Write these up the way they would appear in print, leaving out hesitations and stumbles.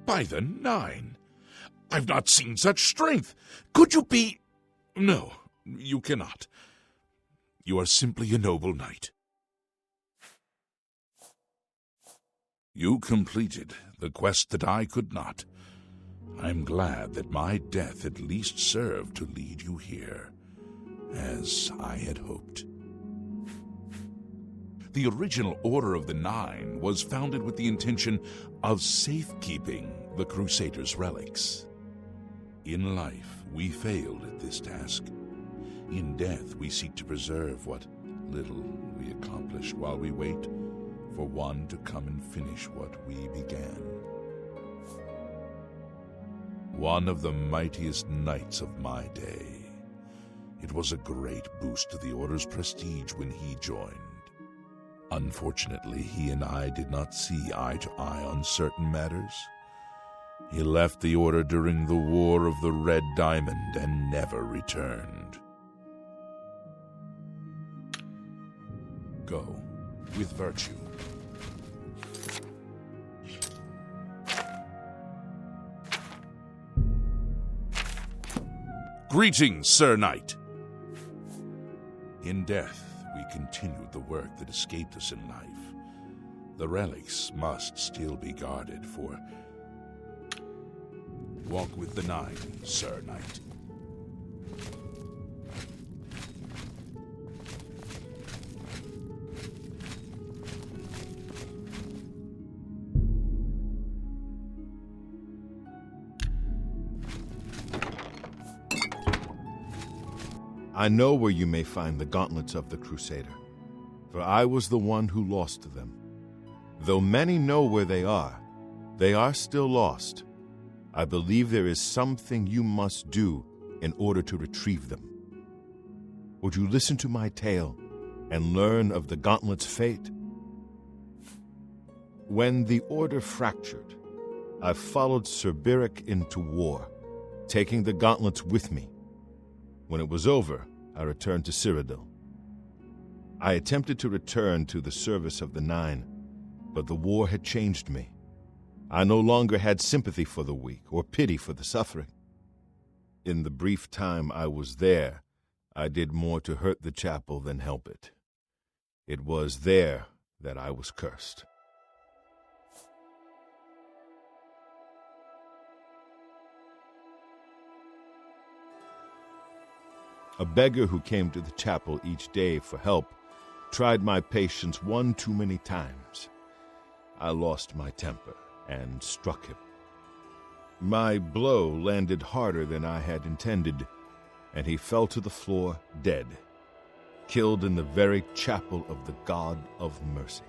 By the Nine! I've not seen such strength! Could you be— No, you cannot. You are simply a noble knight. You completed the quest that I could not. I'm glad that my death at least served to lead you here, as I had hoped. The original Order of the Nine was founded with the intention of safekeeping the Crusader's relics. In life, we failed at this task. In death, we seek to preserve what little we accomplished while we wait for one to come and finish what we began. One of the mightiest knights of my day. It was a great boost to the Order's prestige when he joined. Unfortunately, he and I did not see eye to eye on certain matters. He left the Order during the War of the Red Diamond and never returned. Go with virtue. Greetings, Sir Knight. In death, we continued the work that escaped us in life. The relics must still be guarded for... Walk with the Nine, Sir Knight. I know where you may find the gauntlets of the Crusader, for I was the one who lost them. Though many know where they are still lost. I believe there is something you must do in order to retrieve them. Would you listen to my tale and learn of the gauntlet's fate? When the Order fractured, I followed Sir Beric into war, taking the gauntlets with me. When it was over, I returned to Cyrodiil. I attempted to return to the service of the Nine, but the war had changed me. I no longer had sympathy for the weak or pity for the suffering. In the brief time I was there, I did more to hurt the chapel than help it. It was there that I was cursed. A beggar who came to the chapel each day for help tried my patience one too many times. I lost my temper and struck him. My blow landed harder than I had intended, and he fell to the floor dead, killed in the very chapel of the God of Mercy.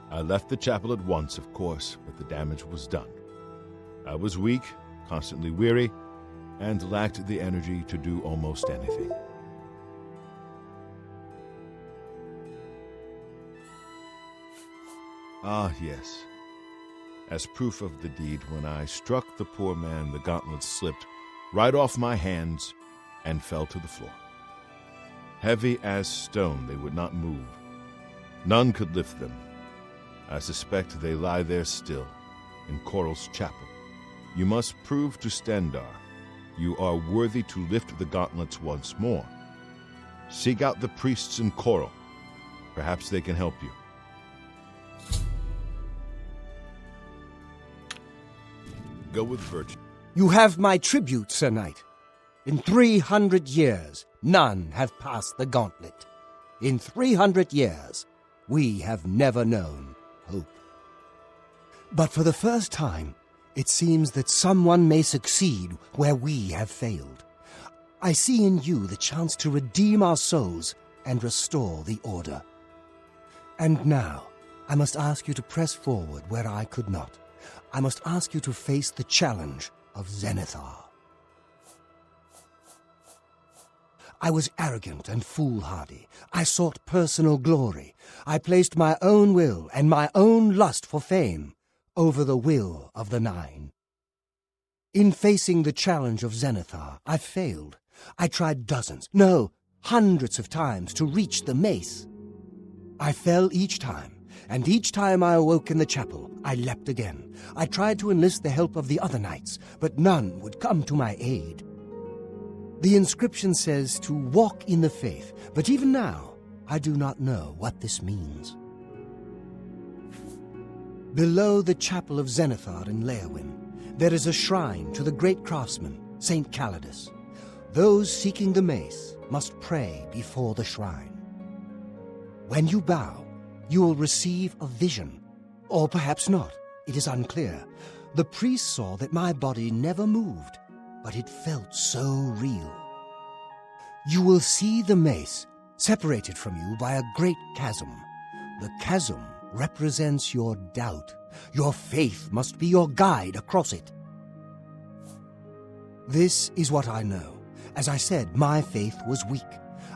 I left the chapel at once, of course, but the damage was done. I was weak, constantly weary, and lacked the energy to do almost anything. Ah, yes. As proof of the deed, when I struck the poor man, the gauntlets slipped right off my hands and fell to the floor. Heavy as stone, they would not move. None could lift them. I suspect they lie there still, in Chorrol's chapel. You must prove to Stendarr you are worthy to lift the gauntlets once more. Seek out the priests in Chorrol. Perhaps they can help you. Go with virtue. You have my tribute, Sir Knight. In 300 years, none have passed the gauntlet. In 300 years, we have never known hope. But for the first time, it seems that someone may succeed where we have failed. I see in you the chance to redeem our souls and restore the Order. And now, I must ask you to press forward where I could not. I must ask you to face the challenge of Zenithar. I was arrogant and foolhardy. I sought personal glory. I placed my own will and my own lust for fame over the will of the Nine. In facing the challenge of Zenithar, I failed. I tried dozens, no, hundreds of times to reach the mace. I fell each time, and each time I awoke in the chapel, I leapt again. I tried to enlist the help of the other knights, but none would come to my aid. The inscription says to walk in the faith, but even now, I do not know what this means. Below the chapel of Zenithar in Leowyn, there is a shrine to the great craftsman, Saint Calidus. Those seeking the mace must pray before the shrine. When you bow, you will receive a vision, or perhaps not. It is unclear. The priest saw that my body never moved, but it felt so real. You will see the mace separated from you by a great chasm. The chasm represents your doubt. Your faith must be your guide across it. This is what I know. As I said, my faith was weak.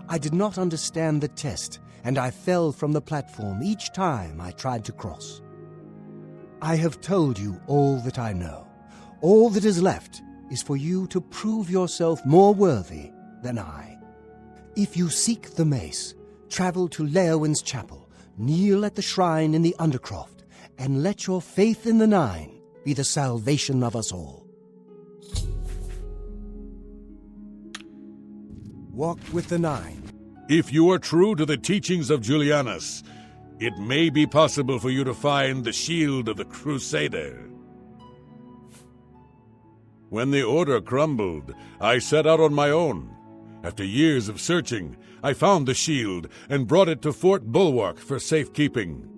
I did not understand the test, and I fell from the platform each time I tried to cross. I have told you all that I know. All that is left is for you to prove yourself more worthy than I. If you seek the mace, travel to Leowyn's chapel, kneel at the shrine in the Undercroft, and let your faith in the Nine be the salvation of us all. Walk with the Nine. If you are true to the teachings of Julianus, it may be possible for you to find the shield of the Crusader. When the Order crumbled, I set out on my own. After years of searching, I found the shield and brought it to Fort Bulwark for safekeeping.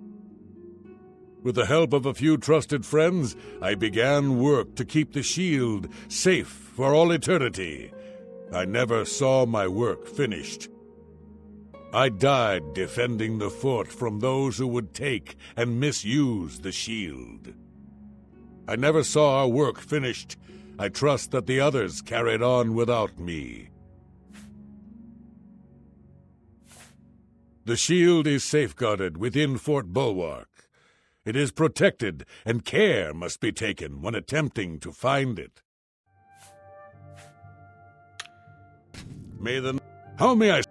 With the help of a few trusted friends, I began work to keep the shield safe for all eternity. I never saw my work finished. I died defending the fort from those who would take and misuse the shield. I never saw our work finished. I trust that the others carried on without me. The shield is safeguarded within Fort Bulwark. It is protected, and care must be taken when attempting to find it. How may I...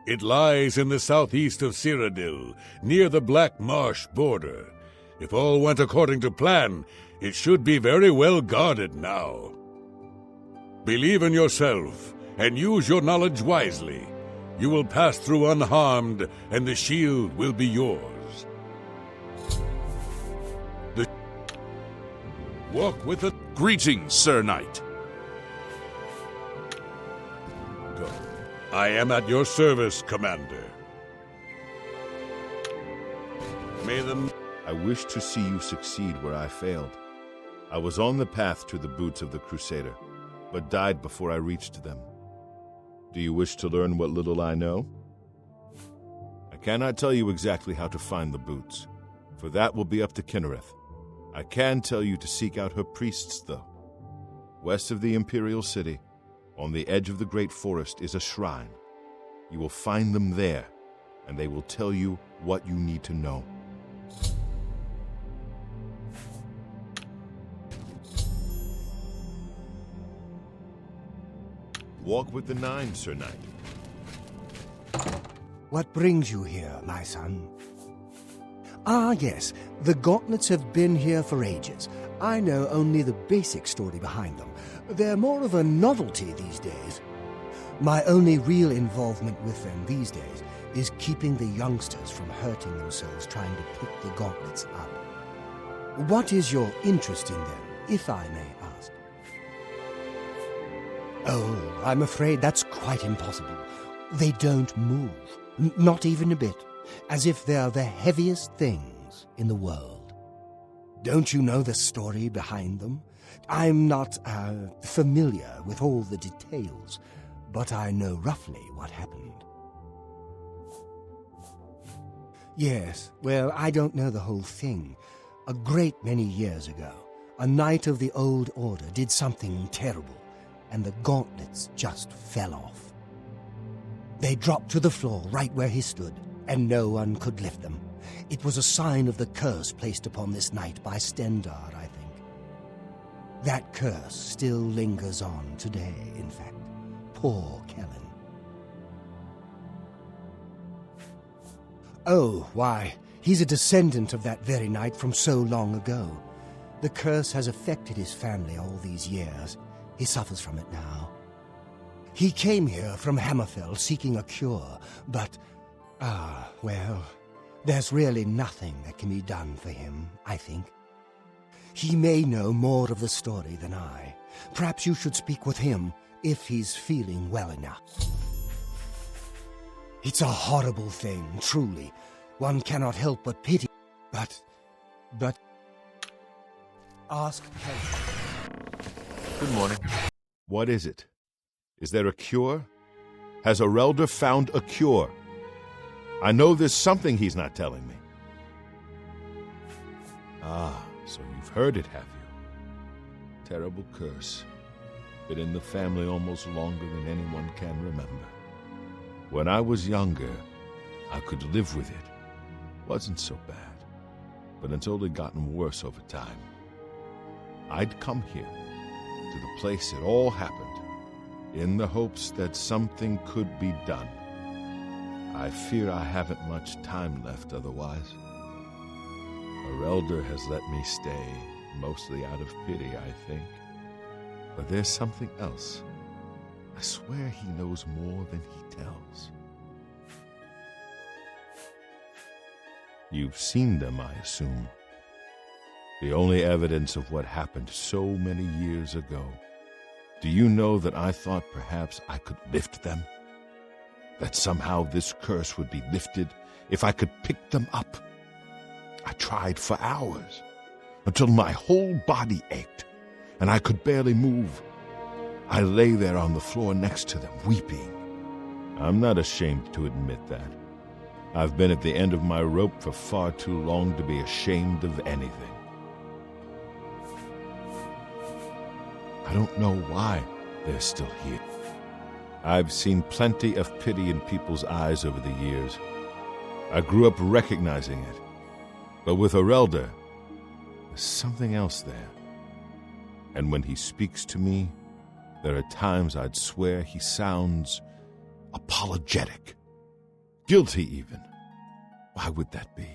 It lies in the southeast of Cyrodiil, near the Black Marsh border. If all went according to plan, it should be very well guarded now. Believe in yourself, and use your knowledge wisely. You will pass through unharmed, and the shield will be yours. Walk with the... Greetings, Sir Knight. Go. I am at your service, Commander. I wish to see you succeed where I failed. I was on the path to the boots of the Crusader, but died before I reached them. Do you wish to learn what little I know? I cannot tell you exactly how to find the boots, for that will be up to Kinnereth. I can tell you to seek out her priests, though. West of the Imperial City, on the edge of the Great Forest, is a shrine. You will find them there, and they will tell you what you need to know. Walk with the Nine, Sir Knight. What brings you here, my son? Ah, yes, the Gauntlets have been here for ages. I know only the basic story behind them. They're more of a novelty these days. My only real involvement with them these days is keeping the youngsters from hurting themselves trying to pick the Gauntlets up. What is your interest in them, if I may ask? Oh, I'm afraid that's quite impossible. They don't move, not even a bit, as if they're the heaviest things in the world. Don't you know the story behind them? I'm not familiar with all the details, but I know roughly what happened. Yes, well, I don't know the whole thing. A great many years ago, a knight of the Old Order did something terrible, and the gauntlets just fell off. They dropped to the floor right where he stood, and no one could lift them. It was a sign of the curse placed upon this knight by Stendarr, I think. That curse still lingers on today, in fact. Poor Kellen. Oh, why, He's a descendant of that very night from so long ago. The curse has affected his family all these years. He suffers from it now. He came here from Hammerfell seeking a cure, but... well, there's really nothing that can be done for him, I think. He may know more of the story than I. Perhaps you should speak with him, if he's feeling well enough. It's a horrible thing, truly. One cannot help but pity, but... Ask Kellen. Good morning. What is it? Is there a cure? Has Orelder found a cure? I know there's something he's not telling me. Ah, so you've heard it, have you? Terrible curse. Been in the family almost longer than anyone can remember. When I was younger, I could live with it. Wasn't so bad. But it's only gotten worse over time. I'd come here, to the place it all happened, in the hopes that something could be done. I fear I haven't much time left otherwise. Orelder has let me stay, mostly out of pity, I think. But there's something else. I swear he knows more than he tells. You've seen them, I assume. The only evidence of what happened so many years ago. Do you know that I thought perhaps I could lift them? That somehow this curse would be lifted if I could pick them up? I tried for hours, until my whole body ached, and I could barely move. I lay there on the floor next to them, weeping. I'm not ashamed to admit that. I've been at the end of my rope for far too long to be ashamed of anything. I don't know why they're still here. I've seen plenty of pity in people's eyes over the years. I grew up recognizing it. But with Orelder, there's something else there. And when he speaks to me, there are times I'd swear he sounds apologetic. Guilty, even. Why would that be?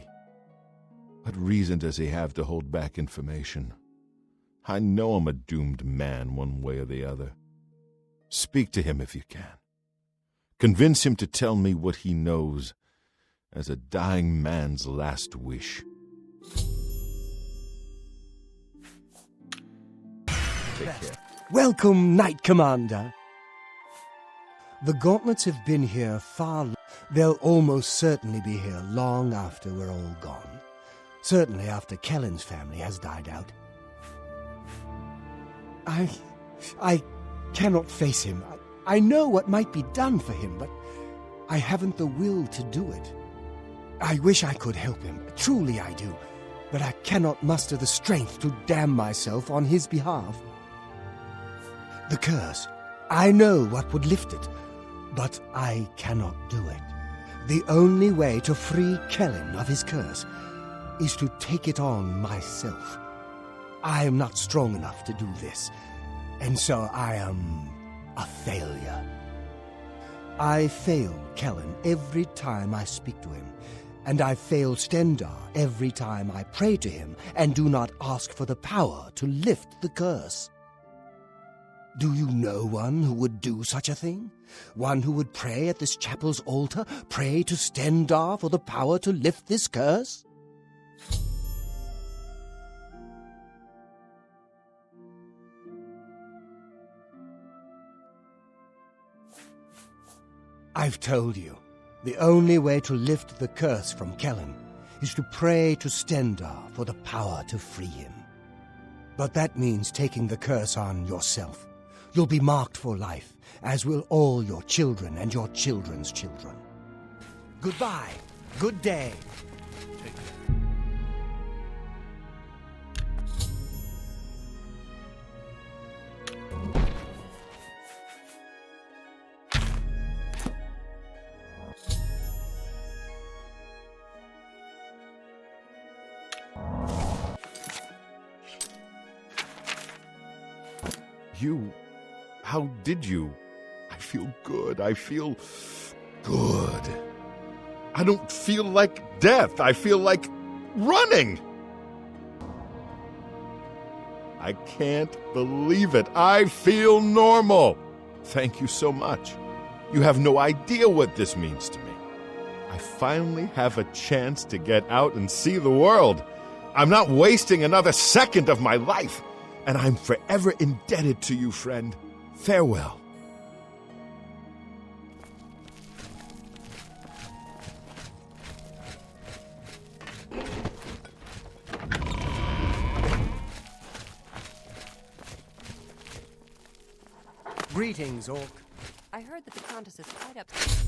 What reason does he have to hold back information? I know I'm a doomed man one way or the other. Speak to him if you can. Convince him to tell me what he knows as a dying man's last wish. Take care. Welcome, Knight Commander. The Gauntlets have been here far. They'll almost certainly be here long after we're all gone. Certainly after Kellen's family has died out. I cannot face him. I know what might be done for him, but I haven't the will to do it. I wish I could help him. Truly I do. But I cannot muster the strength to damn myself on his behalf. The curse. I know what would lift it, but I cannot do it. The only way to free Kellen of his curse is to take it on myself. I am not strong enough to do this, and so I am a failure. I fail Kellen every time I speak to him, and I fail Stendarr every time I pray to him and do not ask for the power to lift the curse. Do you know one who would do such a thing? One who would pray at this chapel's altar, pray to Stendarr for the power to lift this curse? I've told you, the only way to lift the curse from Kellen is to pray to Stendarr for the power to free him. But that means taking the curse on yourself. You'll be marked for life, as will all your children and your children's children. Goodbye. Good day. How did you? I feel good. I feel good. I don't feel like death. I feel like running. I can't believe it. I feel normal. Thank you so much. You have no idea what this means to me. I finally have a chance to get out and see the world. I'm not wasting another second of my life, and I'm forever indebted to you, friend. Farewell. Greetings, Orc. I heard that the Countess is tied up.